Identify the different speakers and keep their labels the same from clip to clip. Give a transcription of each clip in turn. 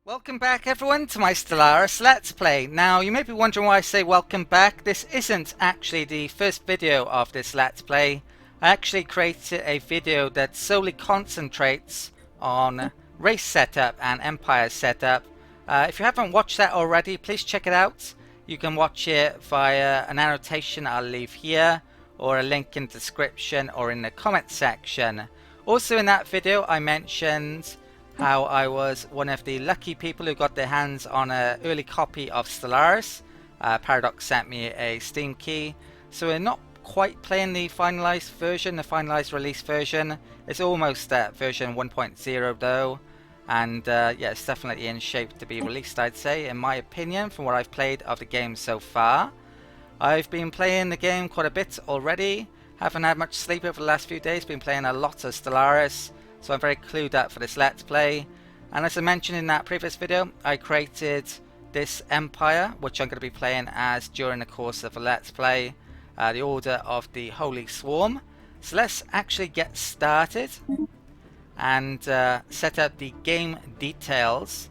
Speaker 1: Welcome back everyone to my Stellaris Let's Play. Now you may be wondering why I say welcome back. This isn't actually the first video of this Let's Play. I actually created a video that solely concentrates on race setup and empire setup. If you haven't watched that already, please check it out. You can watch it via an annotation I'll leave here, or a link in the description or in the comment section. Also in that video I mentioned how I was one of the lucky people who got their hands on an early copy of Stellaris. Paradox sent me a Steam key, so we're not quite playing the finalized version, the finalized release version. It's almost at version 1.0 though, and yeah, it's definitely in shape to be released, I'd say, in my opinion, from what I've played of the game so far. I've been playing the game quite a bit already, haven't had much sleep over the last few days, been playing a lot of Stellaris. So I'm very clued up for this Let's Play. And as I mentioned in that previous video, I created this empire, which I'm going to be playing as during the course of the Let's Play. The Order of the Holy Swarm. So let's actually get started and set up the game details.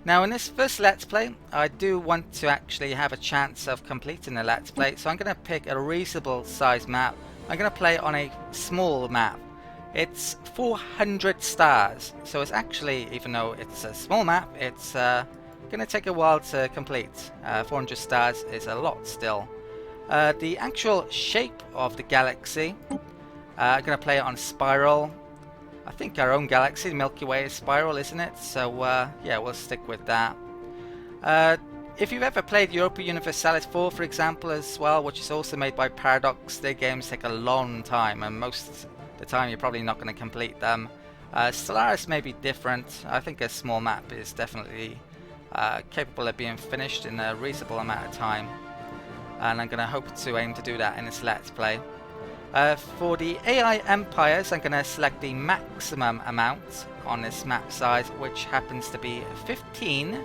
Speaker 1: Now in this first Let's Play, I do want to actually have a chance of completing the Let's Play. So I'm going to pick a reasonable size map. I'm going to play on a small map. It's 400 stars, so it's actually, even though it's a small map, it's going to take a while to complete. 400 stars is a lot still. The actual shape of the galaxy, I'm going to play it on spiral. I think our own galaxy, the Milky Way, is spiral, isn't it? So yeah, we'll stick with that. If you've ever played Europa Universalis 4, for example, as well, which is also made by Paradox, their games take a long time, and most the time you're probably not going to complete them. Stellaris may be different. I think a small map is definitely capable of being finished in a reasonable amount of time, and I'm going to hope to aim to do that in this Let's Play. For the AI empires, I'm going to select the maximum amount on this map size, which happens to be 15,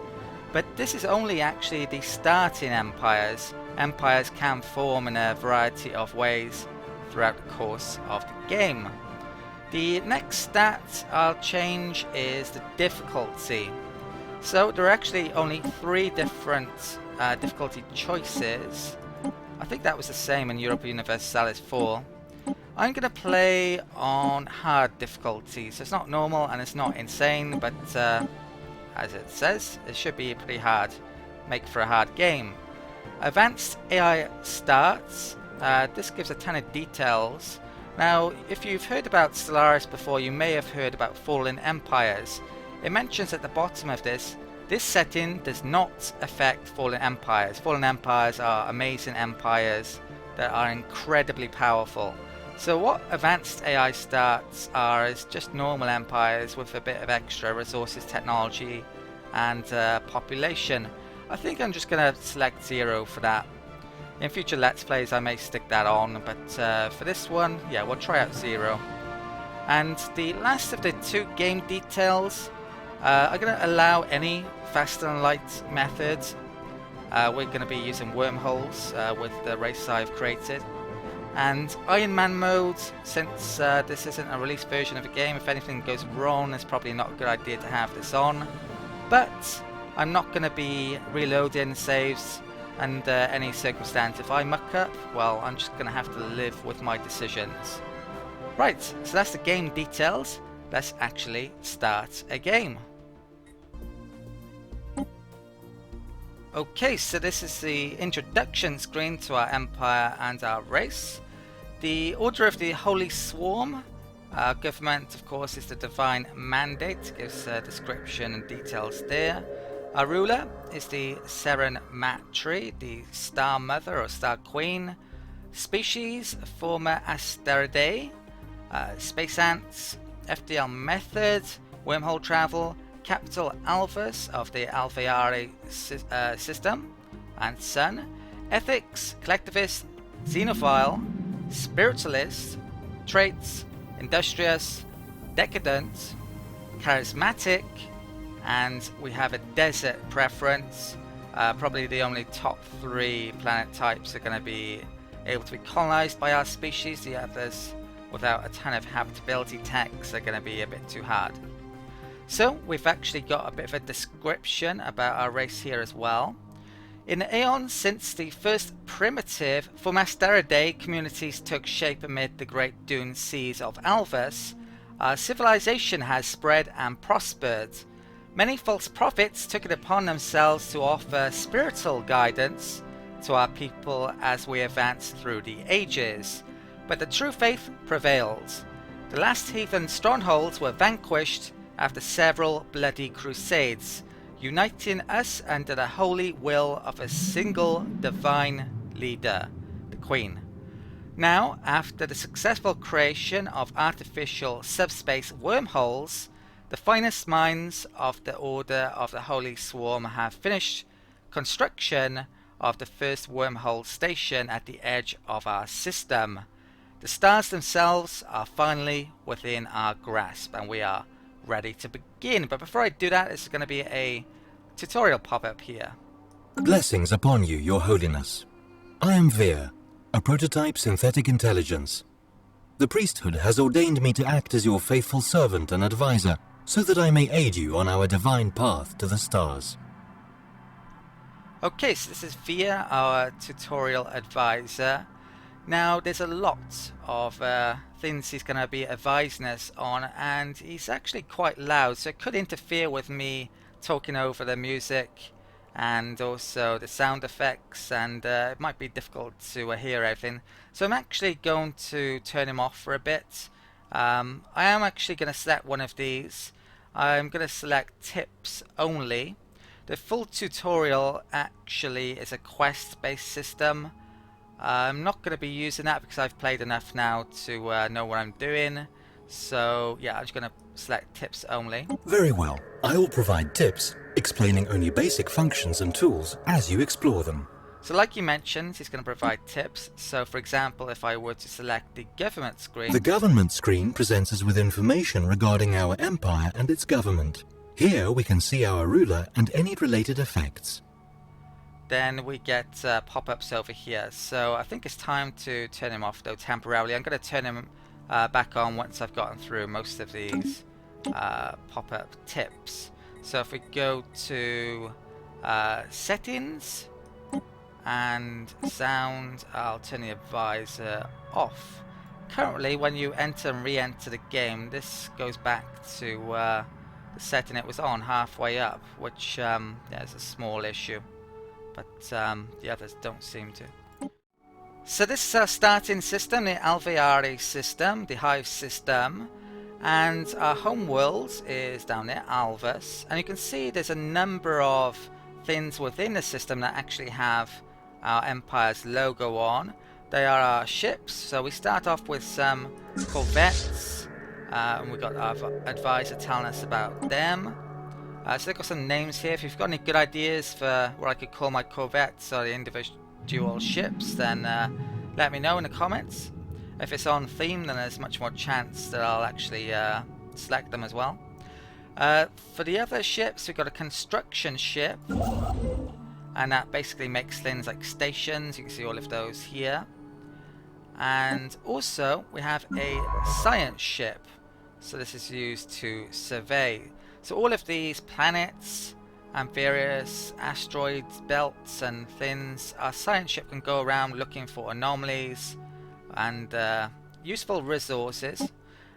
Speaker 1: but this is only actually the starting empires. Empires can form in a variety of ways throughout the course of the game. The next stat I'll change is the difficulty. So there are actually only 3 different difficulty choices. I think that was the same in Europa Universalis 4. I'm going to play on hard difficulty, so it's not normal and it's not insane, but as it says, it should be pretty hard. Make for a hard game. Advanced AI starts. This gives a ton of details. Now, if you've heard about Stellaris before, you may have heard about Fallen Empires. It mentions at the bottom of this setting does not affect Fallen Empires. Fallen Empires are amazing empires that are incredibly powerful. So what Advanced AI starts are is just normal empires with a bit of extra resources, technology, and population. I think I'm just going to select 0 for that. In future Let's Plays I may stick that on, but for this one, yeah, we'll try out 0. And the last of the 2 game details, I'm going to allow any faster than light methods. We're going to be using wormholes with the race I've created. And Iron Man mode, since this isn't a released version of the game, if anything goes wrong, it's probably not a good idea to have this on. But I'm not going to be reloading saves under any circumstance. If I muck up, well, I'm just going to have to live with my decisions. Right, so that's the game details. Let's actually start a game. Okay, so this is the introduction screen to our empire and our race. The Order of the Holy Swarm. Our government, of course, is the Divine Mandate. Gives a description and details there. Our ruler is the Seren Matri, the Star Mother or Star Queen. Species, former Asteridae. Space Ants, FDL Method, Wormhole Travel, Capital Alphas of the Alveari system, and Sun. Ethics, Collectivist, Xenophile, Spiritualist, Traits, Industrious, Decadent, Charismatic, and we have a desert preference. Probably the only top 3 planet types are going to be able to be colonized by our species. The others, without a ton of habitability techs, are going to be a bit too hard. So we've actually got a bit of a description about our race here as well. In the aeons since the first primitive Formasteridae communities took shape amid the great dune seas of Alvis, our civilization has spread and prospered. Many false prophets took it upon themselves to offer spiritual guidance to our people as we advance through the ages, but the true faith prevailed. The last heathen strongholds were vanquished after several bloody crusades, uniting us under the holy will of a single divine leader, the Queen. Now, after the successful creation of artificial subspace wormholes, the finest minds of the Order of the Holy Swarm have finished construction of the first wormhole station at the edge of our system. The stars themselves are finally within our grasp, and we are ready to begin. But before I do that, it's going to be a tutorial pop-up here.
Speaker 2: Blessings upon you, Your Holiness. I am Veer, a prototype synthetic intelligence. The priesthood has ordained me to act as your faithful servant and advisor, so that I may aid you on our divine path to the stars.
Speaker 1: Okay, so this is Veer, our tutorial advisor. Now, there's a lot of things he's going to be advising us on, and he's actually quite loud, so it could interfere with me talking over the music and also the sound effects, and it might be difficult to hear everything. So I'm actually going to turn him off for a bit. I am actually going to select one of these. I'm going to select tips only. The full tutorial actually is a quest-based system. I'm not going to be using that because I've played enough now to know what I'm doing. So yeah, I'm just going to select tips only.
Speaker 2: Very well. I will provide tips, explaining only basic functions and tools as you explore them.
Speaker 1: So like you mentioned, he's going to provide tips. So for example, if I were to select the government screen.
Speaker 2: The government screen presents us with information regarding our empire and its government. Here we can see our ruler and any related effects.
Speaker 1: Then we get pop-ups over here. So I think it's time to turn him off though temporarily. I'm going to turn him back on once I've gotten through most of these pop-up tips. So if we go to settings and sound, I'll turn the advisor off. Currently, when you enter and re-enter the game, this goes back to the setting it was on halfway up, which is a small issue, but the others don't seem to. So this is our starting system, the Alveari system, the Hive system, and our homeworld is down there, Alvis, and you can see there's a number of things within the system that actually have our Empire's logo on. They are our ships, so we start off with some corvettes, and we've got our advisor telling us about them. So they've got some names here. If you've got any good ideas for what I could call my corvettes or the individual ships, then let me know in the comments. If it's on theme, then there's much more chance that I'll actually select them as well. For the other ships, we've got a construction ship, and that basically makes things like stations. You can see all of those here. And also we have a science ship, so this is used to survey. So all of these planets and various asteroid belts and things, our science ship can go around looking for anomalies and useful resources,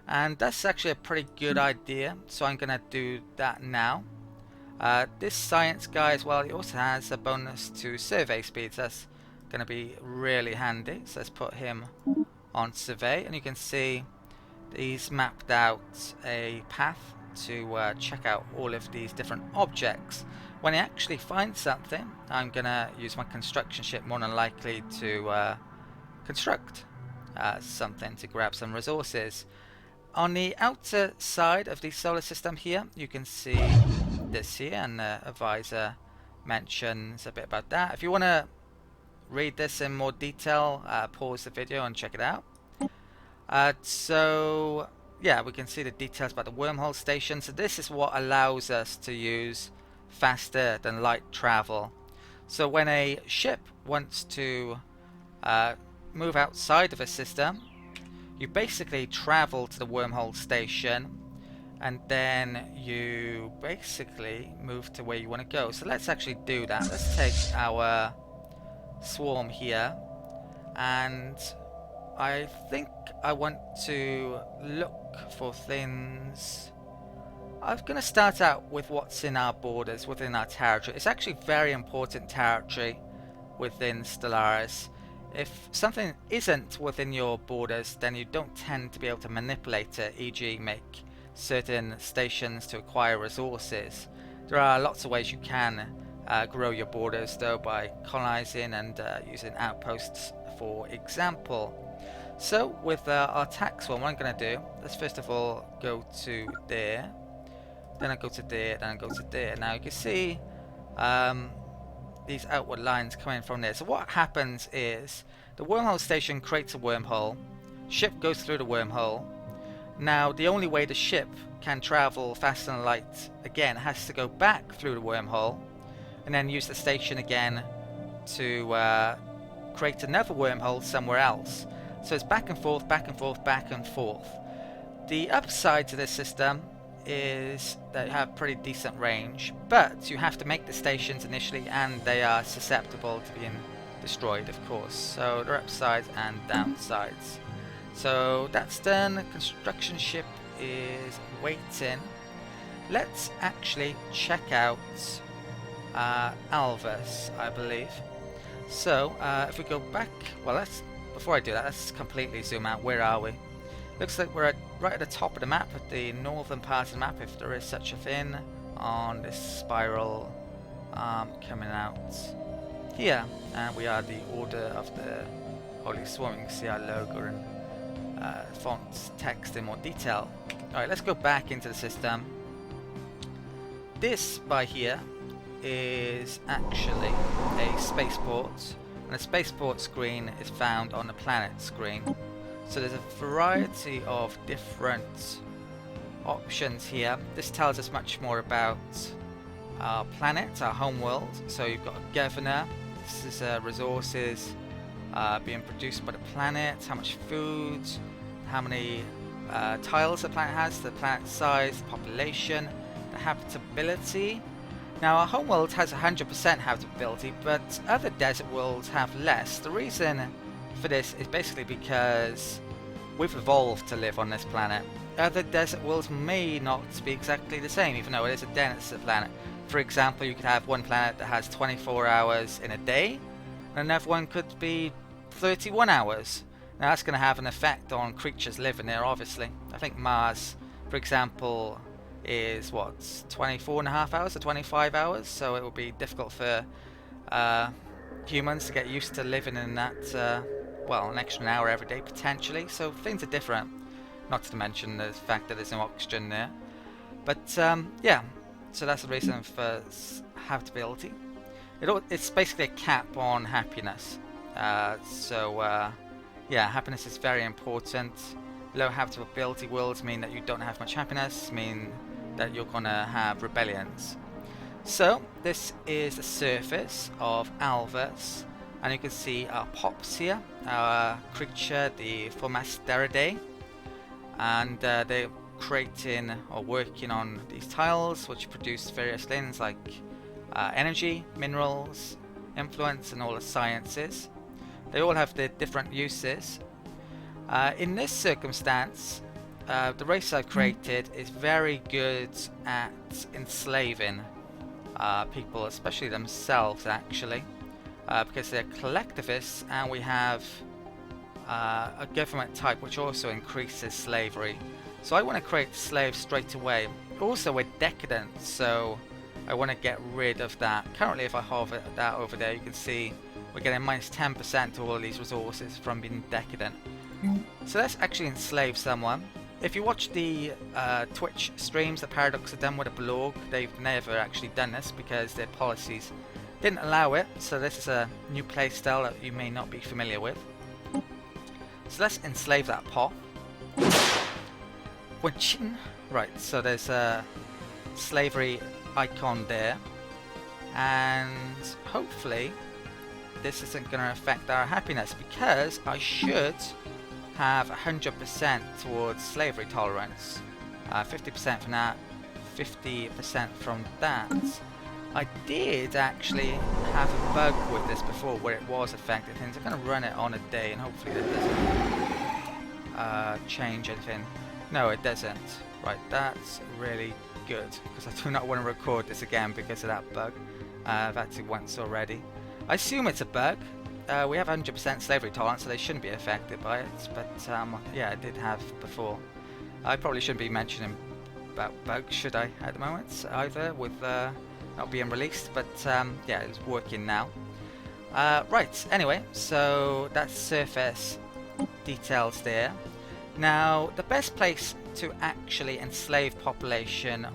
Speaker 1: and that's actually a pretty good idea, so I'm gonna do that now. This science guy as well, he also has a bonus to survey speed, so that's gonna be really handy. So let's put him on survey, and you can see he's mapped out a path to check out all of these different objects. When he actually finds something, I'm gonna use my construction ship more than likely to construct something to grab some resources. On the outer side of the solar system here, you can see this here, and the advisor mentions a bit about that. If you want to read this in more detail, pause the video and check it out. So yeah, we can see the details about the wormhole station. So this is what allows us to use faster than light travel. So when a ship wants to move outside of a system, you basically travel to the wormhole station, and then you basically move to where you want to go. So let's actually do that. Let's take our swarm here, and I think I want to look for things. I'm going to start out with what's in our borders, within our territory. It's actually very important territory within Stellaris. If something isn't within your borders, then you don't tend to be able to manipulate it, e.g. make certain stations to acquire resources. There are lots of ways you can grow your borders, though, by colonizing and using outposts, for example. So with our tax one, what I'm going to do, let's first of all go to there, then I go to there, then I go to there. Now you can see these outward lines coming from there. So what happens is the wormhole station creates a wormhole, ship goes through the wormhole. Now the only way the ship can travel faster than light again has to go back through the wormhole and then use the station again to create another wormhole somewhere else. So it's back and forth, back and forth, back and forth. The upside to this system is that you have pretty decent range, but you have to make the stations initially, and they are susceptible to being destroyed, of course. So there are upsides and downsides. So that's done. The construction ship is waiting. Let's actually check out Alvis, I believe. So if we go back, well, before I do that, let's completely zoom out. Where are we? Looks like we're right at the top of the map, at the northern part of the map, if there is such a thing, on this spiral coming out here. And we are the Order of the Holy Swarm. You can see our logo and font text in more detail. Alright, let's go back into the system. This by here is actually a spaceport, and the spaceport screen is found on the planet screen. So there's a variety of different options here. This tells us much more about our planet, our homeworld. So you've got a governor. This is resources being produced by the planet, how much food, how many tiles the planet has, the planet size, the population, the habitability. Now our homeworld has 100% habitability, but other desert worlds have less. The reason for this is basically because we've evolved to live on this planet. Other desert worlds may not be exactly the same, even though it is a denser planet. For example, you could have one planet that has 24 hours in a day, and another one could be 31 hours. Now that's going to have an effect on creatures living there, obviously. I think Mars, for example, is what, 24.5 hours or 25 hours, so it will be difficult for humans to get used to living in that, well, an extra hour every day potentially. So things are different, not to mention the fact that there's no oxygen there. But yeah, so that's the reason for habitability. It's basically a cap on happiness. Yeah, happiness is very important. Low habitability worlds mean that you don't have much happiness, mean that you're gonna have rebellions. So this is the surface of Alvis, and you can see our pops here, our creature, the Formasteridae, and they're creating or working on these tiles which produce various things like energy, minerals, influence, and all the sciences. They all have their different uses. In this circumstance, the race I've created is very good at enslaving people, especially themselves actually, because they're collectivists, and we have a government type which also increases slavery. So I want to create slaves straight away. Also we're decadent, so I want to get rid of that. Currently if I hover that over there, you can see we're getting minus 10% to all of these resources from being decadent. So let's actually enslave someone. If you watch the Twitch streams that Paradox have done with a blog, they've never actually done this because their policies didn't allow it. So this is a new playstyle that you may not be familiar with. So let's enslave that pop. Right, so there's a slavery icon there, and hopefully this isn't going to affect our happiness, because I should have 100% towards slavery tolerance. 50% from that, 50% from that. I did actually have a bug with this before where it was affecting things. I'm going to run it on a day and hopefully that doesn't change anything. No, it doesn't. Right, that's really good because I do not want to record this again because of that bug. I've had to once already. I assume it's a bug. We have 100% slavery tolerance, so they shouldn't be affected by it. But yeah, I did have before. I probably shouldn't be mentioning about bugs, should I, at the moment, either, with not being released. But yeah, it's working now. Right, anyway, so that's surface details there. Now, the best place to actually enslave population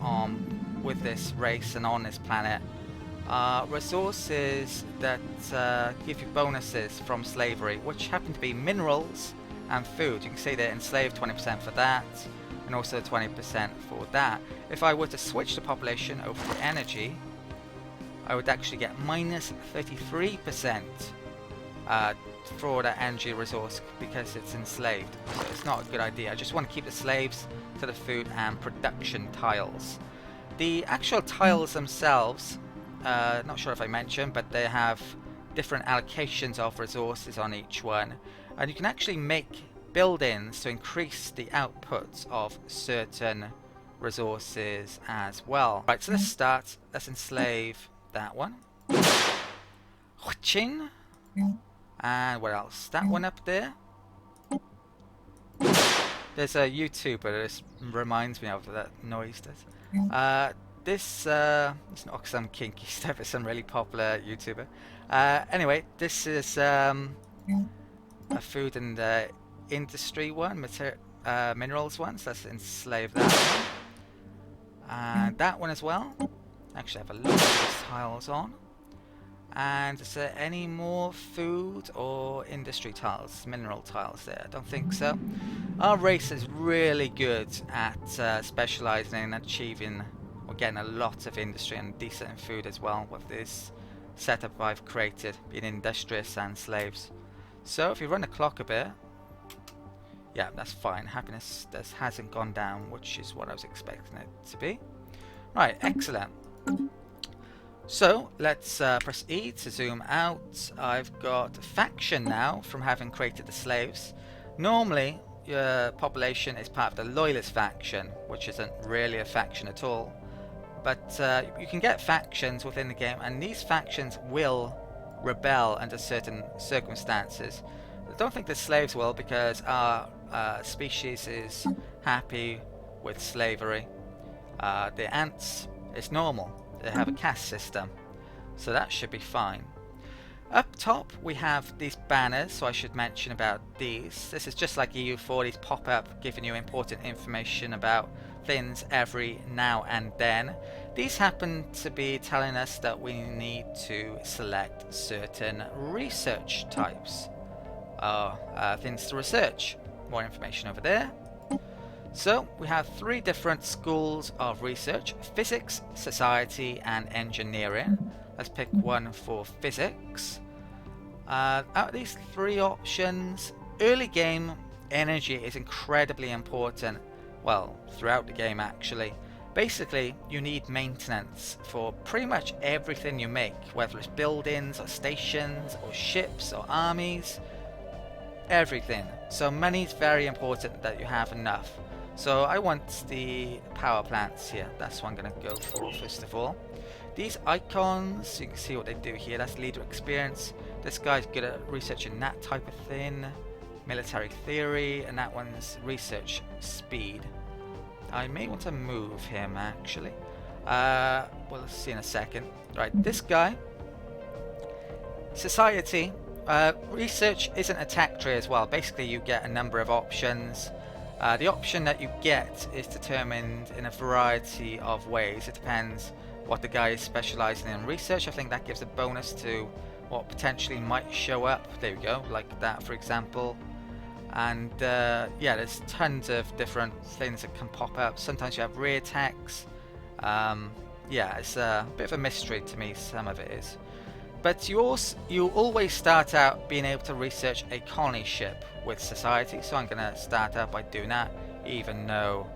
Speaker 1: with this race and on this planet are resources that give you bonuses from slavery, which happen to be minerals and food. You can see they're enslaved 20% for that, and also 20% for that. If I were to switch the population over to energy, I would actually get minus 33% for that energy resource because it's enslaved. So it's not a good idea. I just want to keep the slaves to the food and production tiles. The actual tiles themselves, not sure if I mentioned, but they have different allocations of resources on each one, and you can actually make buildings to increase the output of certain resources as well. Right, so let's start. Let's enslave that one. Chin. And what else? That one up there. There's a YouTuber that this reminds me of that noise does. This it's not because I'm kinky stuff, it's some really popular YouTuber. Anyway, this is a food and industry one, minerals one, so let's enslave that one. And that one as well. Actually, I have a lot of these tiles on. And is there any more food or industry tiles, mineral tiles there? I don't think so. Our race is really good at specializing in achieving or getting a lot of industry and decent food as well with this setup I've created, being industrious and slaves. So if you run the clock a bit, yeah, that's fine. Happiness hasn't gone down, which is what I was expecting it to be. Right, excellent. So let's press E to zoom out. I've got a faction now from having created the slaves. Normally your population is part of the loyalist faction, which isn't really a faction at all, but you can get factions within the game, and these factions will rebel under certain circumstances. I don't think the slaves will, because our species is happy with slavery. The ants is normal. They have a caste system, so that should be fine. Up top we have these banners, so I should mention about these. This is just like EU4, these pop up giving you important information about things every now and then. These happen to be telling us that we need to select certain research types, things to research. More information over there. So we have 3 different schools of research: physics, society and engineering. Let's pick one for physics. Out of these 3 options, early game energy is incredibly important. Well, throughout the game actually. Basically, you need maintenance for pretty much everything you make, whether it's buildings or stations or ships or armies, everything. So money is very important that you have enough. So I want the power plants here. That's what I'm going to go for first of all. These icons, you can see what they do here. That's leader experience. This guy's good at researching that type of thing. Military theory, and that one's research speed. I may want to move him actually. Well, let's see in a second. Right, this guy. Society. Research is an attack tree as well. Basically, you get a number of options. The option that you get is determined in a variety of ways. It depends what the guy is specializing in research. I think that gives a bonus to what potentially might show up. There we go, like that for example. And yeah, there's tons of different things that can pop up. Sometimes you have rear attacks. Yeah, it's a bit of a mystery to me, some of it is. But you always start out being able to research a colony ship with society, so I'm going to start out by doing that, even though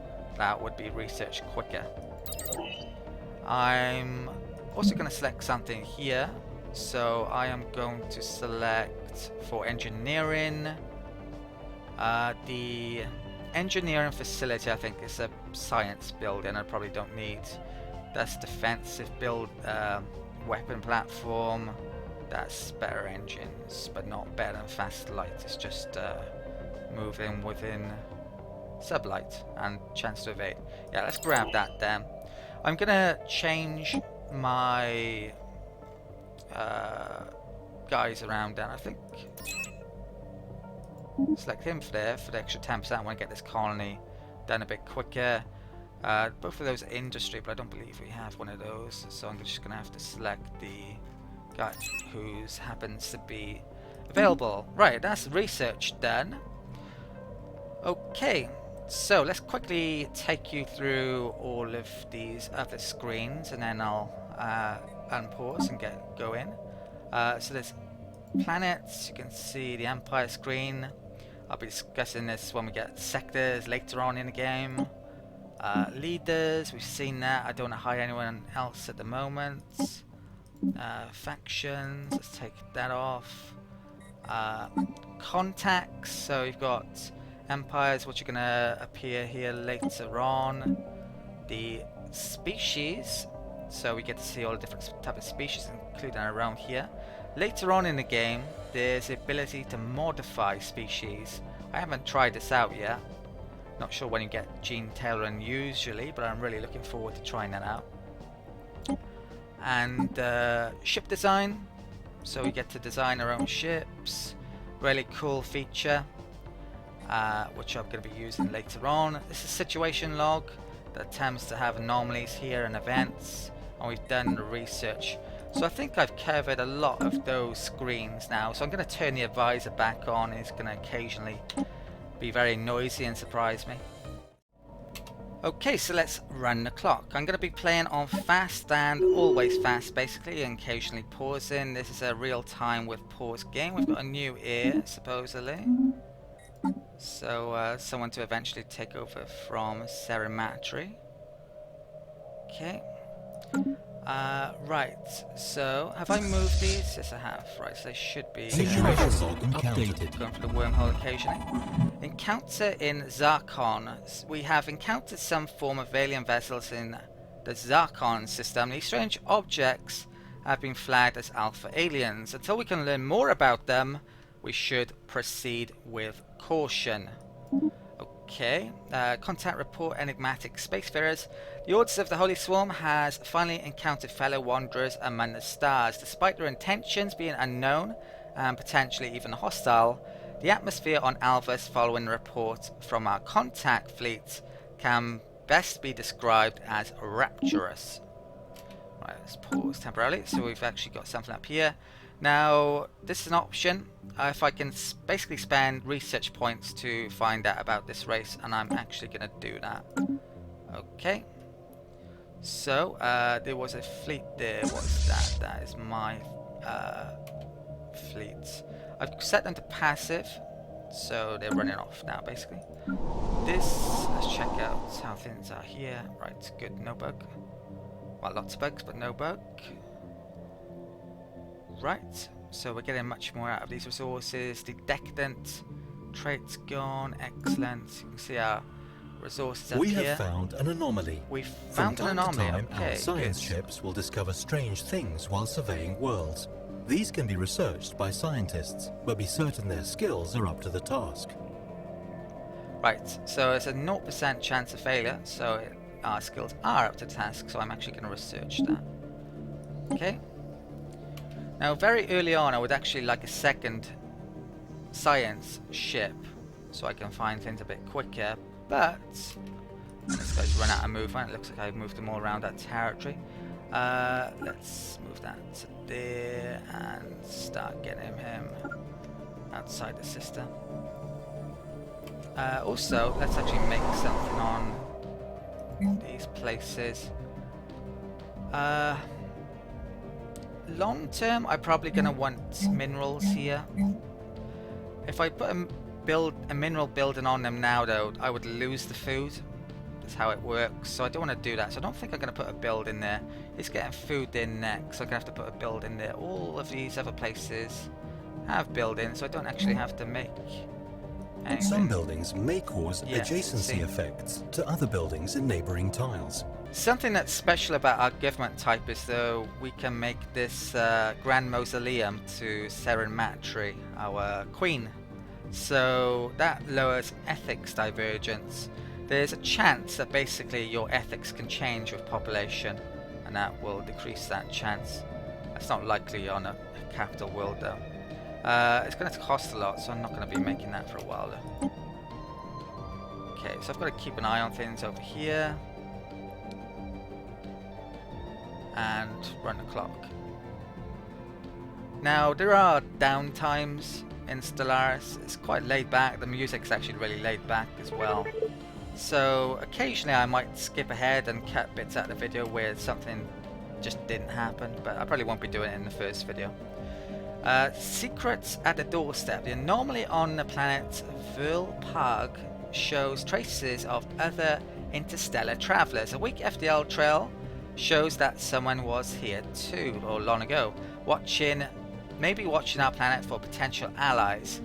Speaker 1: that would be researched quicker. I'm also going to select something here. So I am going to select for engineering. The engineering facility, I think, is a science building. I probably don't need. That's defensive build, weapon platform. That's better engines, but not better than fast light. It's just moving within sublight and chance to evade. Yeah, let's grab that then. I'm gonna change my guys around then. I think select him for there for the extra 10%. I want to get this colony done a bit quicker. Both of those are industry, but I don't believe we have one of those, so I'm just gonna have to select the guy who happens to be available. Right, that's research done. Okay, so let's quickly take you through all of these other screens, and then I'll unpause and get going. So there's planets. You can see the Empire screen. I'll be discussing this when we get sectors later on in the game. Leaders, we've seen that. I don't want to hire anyone else at the moment. Factions, let's take that off. Contacts, so you've got empires, which are going to appear here later on. The species, so we get to see all the different types of species, including our own here. Later on in the game, there's the ability to modify species. I haven't tried this out yet. Not sure when you get gene tailoring usually, but I'm really looking forward to trying that out. And ship design, so we get to design our own ships. Really cool feature, which I'm going to be using later on. This is situation log that attempts to have anomalies here and events, and we've done the research. So I think I've covered a lot of those screens now, so I'm going to turn the advisor back on. It's going to occasionally be very noisy and surprise me. Okay, so let's run the clock. I'm going to be playing on fast and always fast, basically, and occasionally pausing. This is a real-time with pause game. We've got a new heir, supposedly. So, someone to eventually take over from Cerematry. Okay. Right, so have I moved these? Yes, I have. Right, so they should be
Speaker 2: updated.
Speaker 1: Going for the wormhole occasionally. Encounter in Zarkon. We have encountered some form of alien vessels in the Zarkon system. These strange objects have been flagged as alpha aliens. Until we can learn more about them, we should proceed with caution. Okay, contact report enigmatic spacefarers. The Orders of the Holy Swarm has finally encountered fellow wanderers among the stars. Despite their intentions being unknown and potentially even hostile, the atmosphere on Alvis following the report from our contact fleet can best be described as rapturous. Right, let's pause temporarily. So we've actually got something up here. Now, this is an option. If I can basically spend research points to find out about this race, and I'm actually going to do that. Okay. So, there was a fleet there. What's that? That is my fleet. I've set them to passive, so they're running off now, basically. Let's check out how things are here. Right, good, no bug. Well, lots of bugs, but no bug. Right, so we're getting much more out of these resources. The decadent traits gone, excellent. You can see our resources up here.
Speaker 2: We have found an anomaly.
Speaker 1: We've found an anomaly.
Speaker 2: Time,
Speaker 1: okay,
Speaker 2: our science
Speaker 1: good.
Speaker 2: ships will discover strange things while surveying worlds. These can be researched by scientists, but be certain their skills are up to the task.
Speaker 1: Right, so it's a 0% chance of failure, so our skills are up to the task, so I'm actually going to research that. Okay. Now, very early on, I would actually like a second science ship, so I can find things a bit quicker, but this guy's run out of movement. It looks like I've moved them all around that territory. Let's move that to there and start getting him outside the system. Also, let's actually make something on these places. Long term, I'm probably going to want minerals here. If I put a mineral building on them now, though, I would lose the food. That's how it works. So I don't want to do that. So I don't think I'm going to put a build in there. It's getting food in next, so I'm going to have to put a build in there. All of these other places have build-in, so I don't actually have to make anything.
Speaker 2: Some buildings may cause
Speaker 1: Yes,
Speaker 2: adjacency
Speaker 1: see.
Speaker 2: effects to other buildings in neighboring tiles.
Speaker 1: Something that's special about our government type is though we can make this grand mausoleum to Seren Matri, our queen. So that lowers ethics divergence. There's a chance that basically your ethics can change with population, and that will decrease that chance. That's not likely on a capital world though. It's going to cost a lot, so I'm not going to be making that for a while though. Okay, so I've got to keep an eye on things over here. And run the clock. Now there are downtimes in Stellaris. It's quite laid back. The music's actually really laid back as well. So occasionally I might skip ahead and cut bits out of the video where something just didn't happen, but I probably won't be doing it in the first video. Secrets at the doorstep. The anomaly on the planet Verpag shows traces of other interstellar travelers. A weak FDL trail shows that someone was here too, or long ago, maybe watching our planet for potential allies.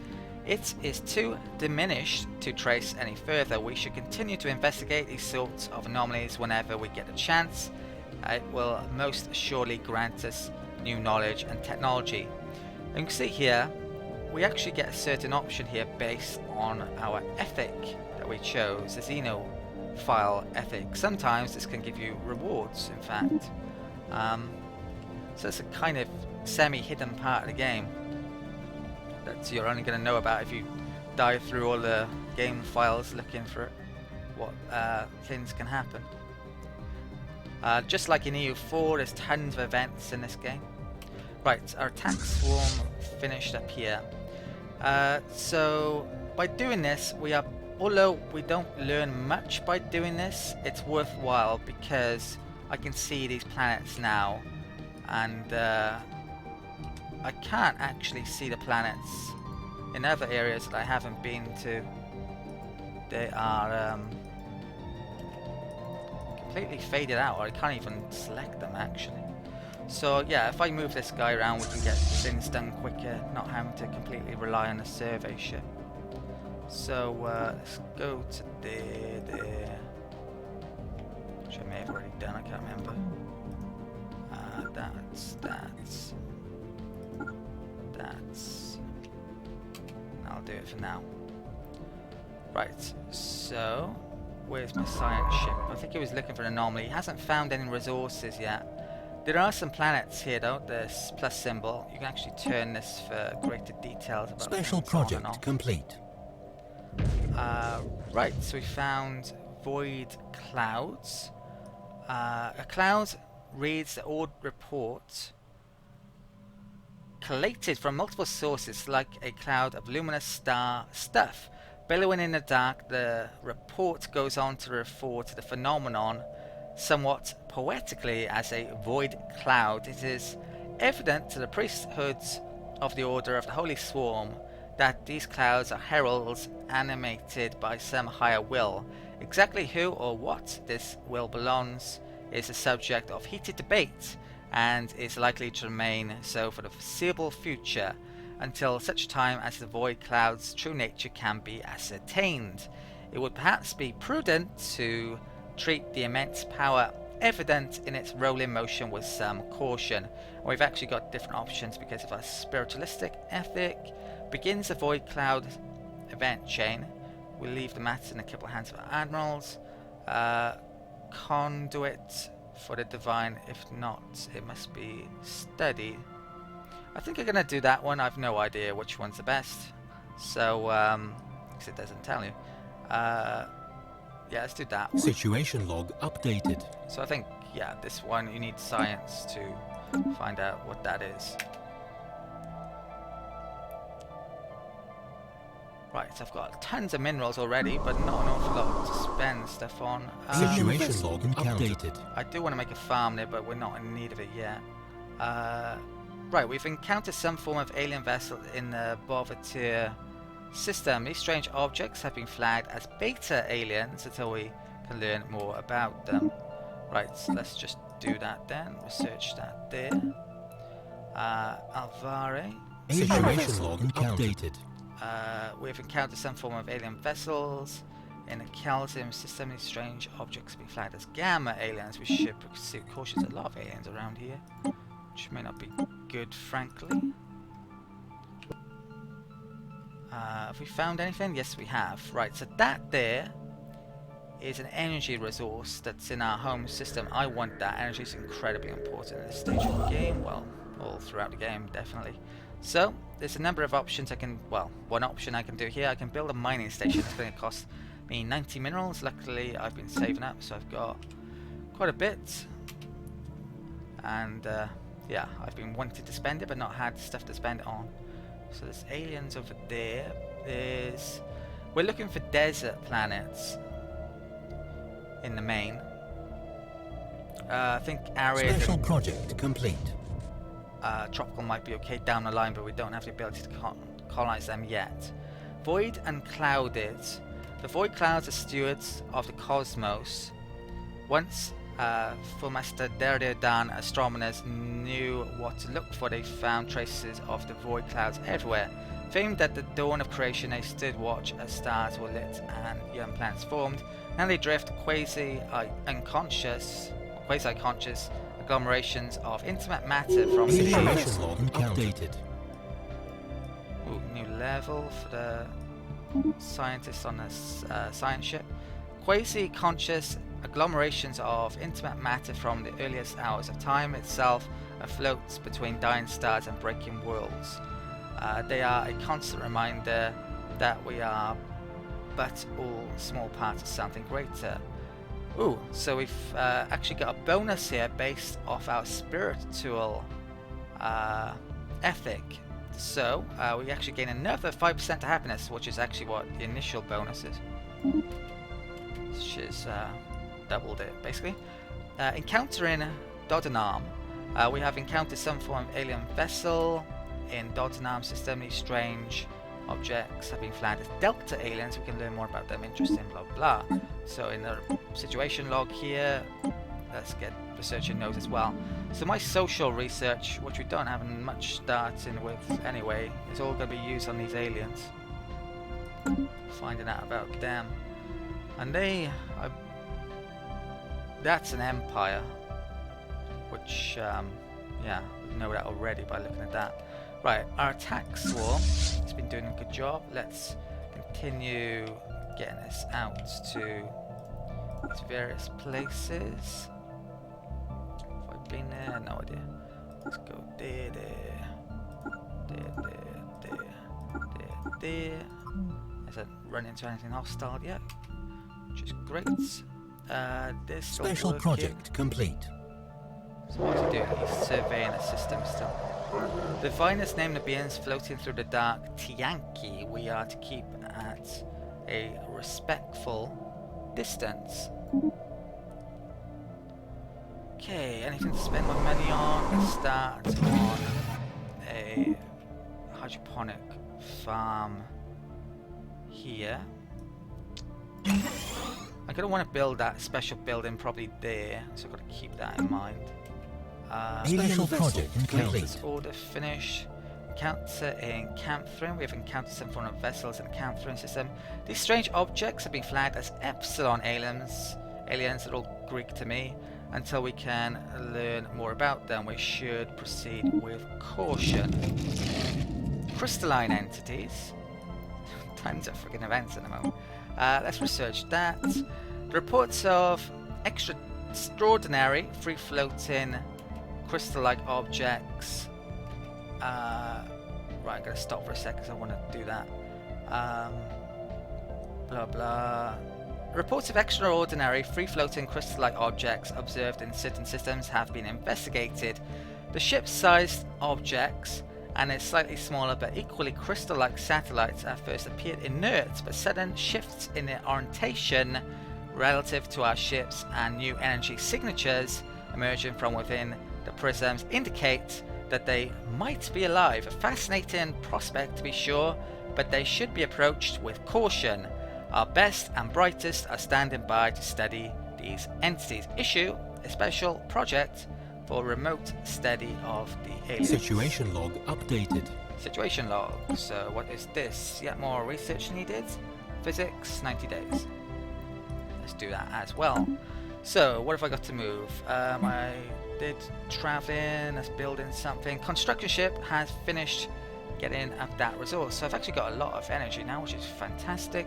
Speaker 1: It is too diminished to trace any further. We should continue to investigate these sorts of anomalies whenever we get a chance. It will most surely grant us new knowledge and technology. And you can see here, we actually get a certain option here based on our ethic that we chose, the Xenophile ethic. Sometimes this can give you rewards, in fact. So it's a kind of semi-hidden part of the game that you're only going to know about if you dive through all the game files looking for what things can happen. Just like in EU4, there's tons of events in this game. Right, our attack swarm finished up here. So by doing this, although we don't learn much by doing this, it's worthwhile because I can see these planets now, and I can't actually see the planets in other areas that I haven't been to. They are completely faded out, or I can't even select them actually. So yeah, if I move this guy around, we can get things done quicker, not having to completely rely on the survey ship. So let's go to there, which I may have already done, I can't remember. That's. I'll do it for now. Right, so where's my science ship? I think he was looking for an anomaly. He hasn't found any resources yet. There are some planets here though, this plus symbol. You can actually turn this for greater details about
Speaker 2: Special project complete.
Speaker 1: Right, so we found void clouds. A cloud reads the old report collated from multiple sources like a cloud of luminous star stuff. Billowing in the dark, the report goes on to refer to the phenomenon somewhat poetically as a void cloud. It is evident to the priesthoods of the Order of the Holy Swarm that these clouds are heralds animated by some higher will. Exactly who or what this will belongs is a subject of heated debate and is likely to remain so for the foreseeable future until such time as the void cloud's true nature can be ascertained. It would perhaps be prudent to treat the immense power evident in its rolling motion with some caution. And we've actually got different options because of our spiritualistic ethic. Begins the void cloud event chain. We'll leave the matter in a couple of hands of our admirals. Conduit for the divine. If not, it must be studied. I think I'm going to do that one. I've no idea which one's the best. So, because it doesn't tell you. Yeah, let's do that one.
Speaker 2: Situation log updated.
Speaker 1: So I think, yeah, this one, you need science to find out what that is. Right, so I've got tons of minerals already, but not an awful lot to spend stuff on.
Speaker 2: Situation log updated.
Speaker 1: I do want to make a farm there, but we're not in need of it yet. Right, we've encountered some form of alien vessel in the Bovatir system. These strange objects have been flagged as beta aliens until we can learn more about them. Right, so let's just do that then. Research that there. Alvare.
Speaker 2: Situation log updated.
Speaker 1: We've encountered some form of alien vessels in the Calcium system. These strange objects have been flagged as gamma aliens. We should pursue caution. There's a lot of aliens around here, which may not be good, frankly. Have we found anything? Yes, we have. Right, so that there is an energy resource that's in our home system. I want that. Energy is incredibly important at this stage of the game. Well, all throughout the game, definitely. So, there's a number of options I can... Well, one option I can do here. I can build a mining station. It's going to cost me 90 minerals. Luckily, I've been saving up, so I've got quite a bit. And, yeah, I've been wanting to spend it, but not had stuff to spend it on. So there's aliens over there. We're looking for desert planets in the main. I think arid.
Speaker 2: Special project complete.
Speaker 1: Tropical might be okay down the line, but we don't have the ability to colonize them yet. Void and clouded. The void clouds are stewards of the cosmos. Once Fullmaster Derrida astronomers knew what to look for, they found traces of the void clouds everywhere. Famed at the dawn of creation, they stood watch as stars were lit and young planets formed. Now they drift quasi-conscious agglomerations of intimate matter from the
Speaker 2: Situation log updated.
Speaker 1: Ooh, new level for the scientists on this science ship. Quasi-conscious agglomerations of intimate matter from the earliest hours of time itself afloat between dying stars and breaking worlds. They are a constant reminder that we are but all small parts of something greater. Ooh, so we've actually got a bonus here based off our spiritual ethic. So we actually gain another 5% to happiness, which is actually what the initial bonus is. Which is doubled it, basically. Encountering Dodanam. We have encountered some form of alien vessel in Dodanam system. These strange objects have been flagged as Delta aliens. We can learn more about them. Interesting, blah blah. So in the situation log here, let's get researching notes as well. So my social research, which we don't have much starting with anyway, is all going to be used on these aliens. Finding out about them. And that's an empire, which, yeah, we know that already by looking at that. Right, our attack swarm has been doing a good job. Let's continue getting this out to these various places. Have I been there? No idea. Let's go there. Hasn't run into anything hostile yet, which is great. This
Speaker 2: Special project complete.
Speaker 1: So what's he doing? He's surveying the system still. The finest named beings floating through the dark Tianki. We are to keep at a respectful distance. Okay, anything to spend my money on? Let's start on a hydroponic farm here. I'm going to want to build that special building probably there, so I've got to keep that in mind.
Speaker 2: Special project complete.
Speaker 1: Order finished. Encounter in Camp Throne. We have encountered some form of vessels in the Camp Throne system. These strange objects have been flagged as Epsilon aliens. Aliens are all Greek to me. Until we can learn more about them, we should proceed with caution. Crystalline entities. Tons of freaking events at the moment. Let's research that. The reports of extraordinary free-floating crystal-like objects. Right, I'm going to stop for a sec because I want to do that. Blah blah. Reports of extraordinary free-floating crystal-like objects observed in certain systems have been investigated. The ship-sized objects and its slightly smaller but equally crystal-like satellites at first appeared inert, but sudden shifts in their orientation relative to our ships and new energy signatures emerging from within the prisms indicate that they might be alive. A fascinating prospect to be sure, but they should be approached with caution. Our best and brightest are standing by to study these entities. Issue a special project for remote study of the aliens.
Speaker 2: Situation log updated.
Speaker 1: Situation log. So what is this? Yet more research needed. Physics, 90 days. Let's do that as well. So what have I got to move? I did traveling, that's building something. Construction ship has finished getting up that resource. So I've actually got a lot of energy now, which is fantastic.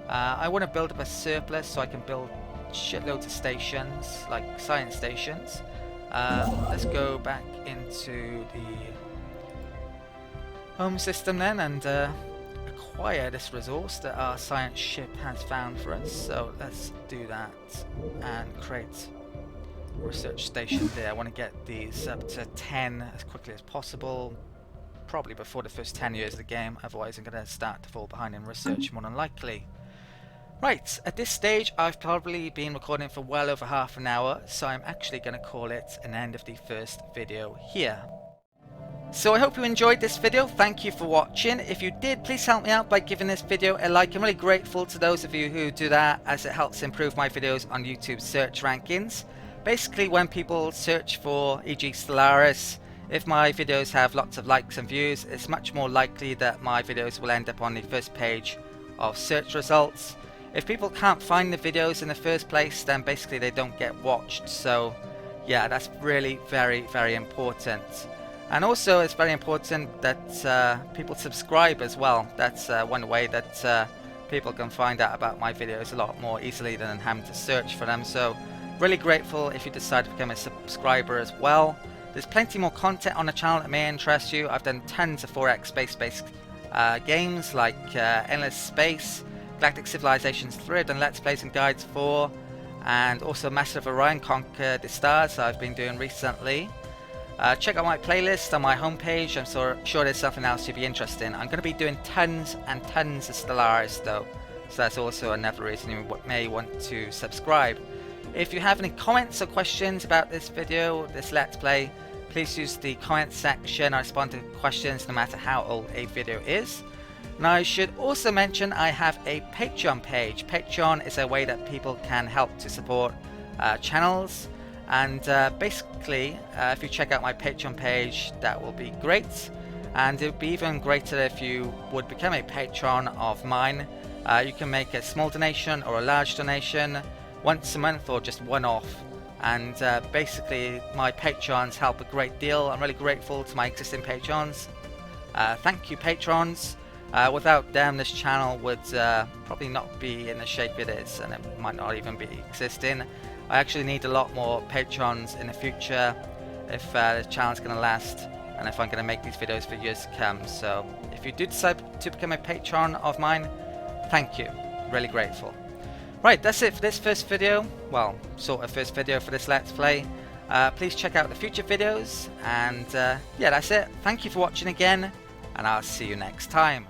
Speaker 1: I want to build up a surplus so I can build shitloads of stations, like science stations. Let's go back into the home system then and acquire this resource that our science ship has found for us. So let's do that and create a research station there. I want to get these up to 10 as quickly as possible, probably before the first 10 years of the game, otherwise I'm going to start to fall behind in research more than likely. Right, at this stage I've probably been recording for well over half an hour, so I'm actually going to call it an end of the first video here. So I hope you enjoyed this video. Thank you for watching. If you did, please help me out by giving this video a like. I'm really grateful to those of you who do that, as it helps improve my videos on YouTube search rankings. Basically, when people search for e.g. Stellaris, if my videos have lots of likes and views, it's much more likely that my videos will end up on the first page of search results. If people can't find the videos in the first place, then basically they don't get watched. So yeah, that's really very important. And also it's very important that people subscribe as well. That's one way that people can find out about my videos a lot more easily than having to search for them. So really grateful if you decide to become a subscriber as well. There's plenty more content on the channel that may interest you. I've done tons of 4X space-based games like Endless Space, Galactic Civilizations 3, I've done Let's Plays and Guides for, and also Master of Orion, Conquer the Stars I've been doing recently. Check out my playlist on my homepage. I'm sure there's something else you'd be interested in. I'm going to be doing tons and tons of Stellaris though, so that's also another reason you may want to subscribe. If you have any comments or questions about this video, this Let's Play, please use the comment section. I respond to questions no matter how old a video is. Now I should also mention I have a Patreon page. Patreon is a way that people can help to support channels, and basically if you check out my Patreon page, that will be great. And it would be even greater if you would become a patron of mine. You can make a small donation or a large donation once a month or just one-off, and basically my patrons help a great deal. I'm really grateful to my existing patrons. Thank you, patrons. Without them, this channel would probably not be in the shape it is, and it might not even be existing. I actually need a lot more patrons in the future if the channel's going to last, and if I'm going to make these videos for years to come. So if you do decide to become a patron of mine, thank you. Really grateful. Right, that's it for this first video. Well, sort of first video for this Let's Play. Please check out the future videos, and yeah, that's it. Thank you for watching again, and I'll see you next time.